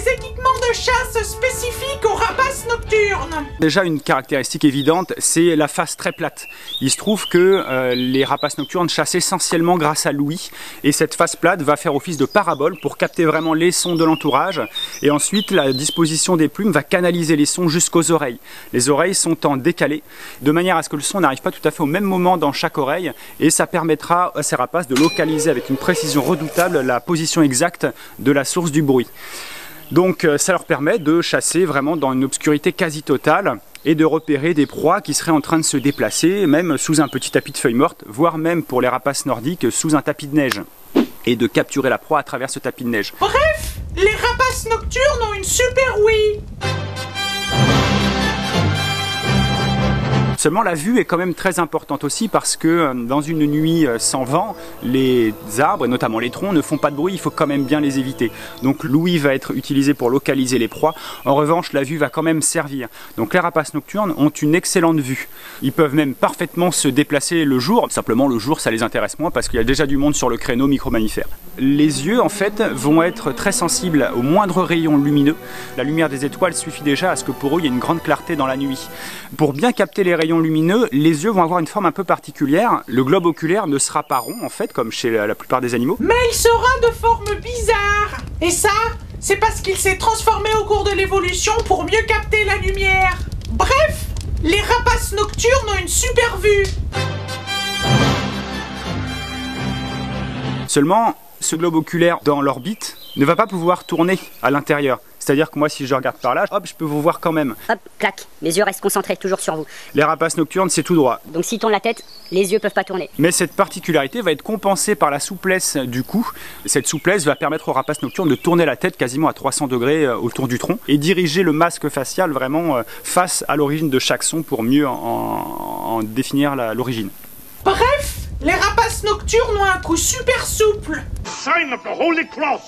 des équipements de chasse spécifiques aux rapaces nocturnes? Déjà une caractéristique évidente, c'est la face très plate. Il se trouve que les rapaces nocturnes chassent essentiellement grâce à l'ouïe, et cette face plate va faire office de parabole pour capter vraiment les sons de l'entourage, et ensuite la disposition des plumes va canaliser les sons jusqu'aux oreilles. Les oreilles sont en décalé, de manière à ce que le son n'arrive pas tout à fait au même moment dans chaque oreille, et ça permettra à ces rapaces de localiser avec une précision redoutable la position exacte de la source du bruit. Donc ça leur permet de chasser vraiment dans une obscurité quasi totale et de repérer des proies qui seraient en train de se déplacer, même sous un petit tapis de feuilles mortes, voire même pour les rapaces nordiques sous un tapis de neige, et de capturer la proie à travers ce tapis de neige. Bref, les rapaces nocturnes ont une super ouïe. Seulement la vue est quand même très importante aussi, parce que dans une nuit sans vent, les arbres, et notamment les troncs, ne font pas de bruit, il faut quand même bien les éviter. Donc l'ouïe va être utilisée pour localiser les proies. En revanche, la vue va quand même servir. Donc les rapaces nocturnes ont une excellente vue. Ils peuvent même parfaitement se déplacer le jour. Simplement le jour, ça les intéresse moins parce qu'il y a déjà du monde sur le créneau micro-mammifère. Les yeux en fait vont être très sensibles aux moindres rayons lumineux. La lumière des étoiles suffit déjà à ce que pour eux il y ait une grande clarté dans la nuit. Pour bien capter les rayons lumineux, les yeux vont avoir une forme un peu particulière. Le globe oculaire ne sera pas rond en fait, comme chez la plupart des animaux. Mais il sera de forme bizarre. Et ça, c'est parce qu'il s'est transformé au cours de l'évolution pour mieux capter la lumière. Bref, les rapaces nocturnes ont une super vue. Seulement, ce globe oculaire dans l'orbite ne va pas pouvoir tourner à l'intérieur. C'est-à-dire que moi, si je regarde par là, hop, je peux vous voir quand même. Hop, clac, mes yeux restent concentrés toujours sur vous. Les rapaces nocturnes, c'est tout droit. Donc s'ils tournent la tête, les yeux peuvent pas tourner. Mais cette particularité va être compensée par la souplesse du cou. Cette souplesse va permettre aux rapaces nocturnes de tourner la tête quasiment à 300 degrés autour du tronc et diriger le masque facial vraiment face à l'origine de chaque son pour mieux en définir l'origine. Bref, les rapaces nocturnes ont un cou super souple. Sign of the Holy Cross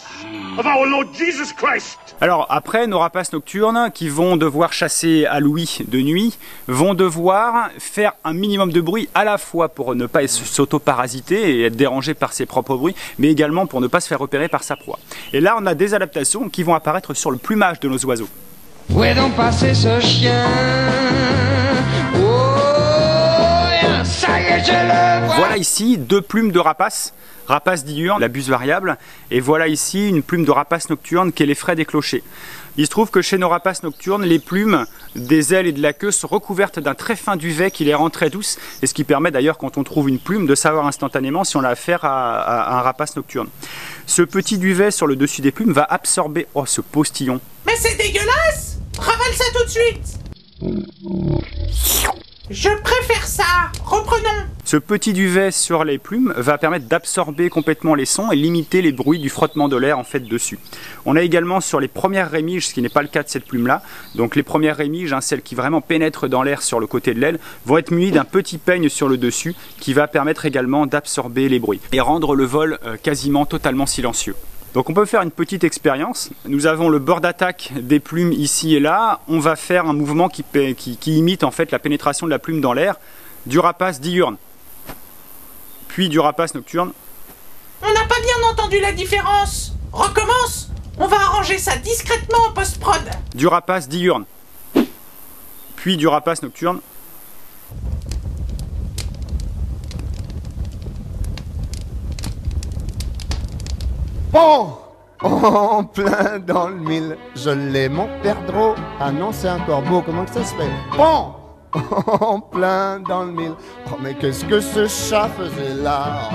of our Lord Jesus Christ. Alors après, nos rapaces nocturnes qui vont devoir chasser à l'ouïe de nuit vont devoir faire un minimum de bruit, à la fois pour ne pas s'auto-parasiter et être dérangé par ses propres bruits, mais également pour ne pas se faire repérer par sa proie. Et là, on a des adaptations qui vont apparaître sur le plumage de nos oiseaux. Où est donc passé ce chien? Oh, ça y est, je le vois. Voilà ici deux plumes de rapaces. Rapace diurne, la buse variable, et voilà ici une plume de rapace nocturne qui est l'effraie des clochers. Il se trouve que chez nos rapaces nocturnes, les plumes des ailes et de la queue sont recouvertes d'un très fin duvet qui les rend très douces, et ce qui permet d'ailleurs quand on trouve une plume de savoir instantanément si on a affaire à un rapace nocturne. Ce petit duvet sur le dessus des plumes va absorber... Oh, ce postillon! Mais c'est dégueulasse! Ravale ça tout de suite! Je préfère ça! Reprenons! Ce petit duvet sur les plumes va permettre d'absorber complètement les sons et limiter les bruits du frottement de l'air en fait dessus. On a également sur les premières rémiges, ce qui n'est pas le cas de cette plume là, donc les premières rémiges, celles qui vraiment pénètrent dans l'air sur le côté de l'aile, vont être munies d'un petit peigne sur le dessus qui va permettre également d'absorber les bruits et rendre le vol quasiment totalement silencieux. Donc on peut faire une petite expérience. Nous avons le bord d'attaque des plumes ici et là. On va faire un mouvement qui imite en fait la pénétration de la plume dans l'air du rapace diurne, puis du rapace nocturne. On n'a pas bien entendu la différence. Recommence. On va arranger ça discrètement en post-prod. Du rapace diurne, puis du rapace nocturne. Bon, en plein dans le mille, je l'ai mon perdreau. Ah non, c'est un corbeau, comment que ça s'appelle? Bon, en plein dans le mille. Oh mais qu'est-ce que ce chat faisait là?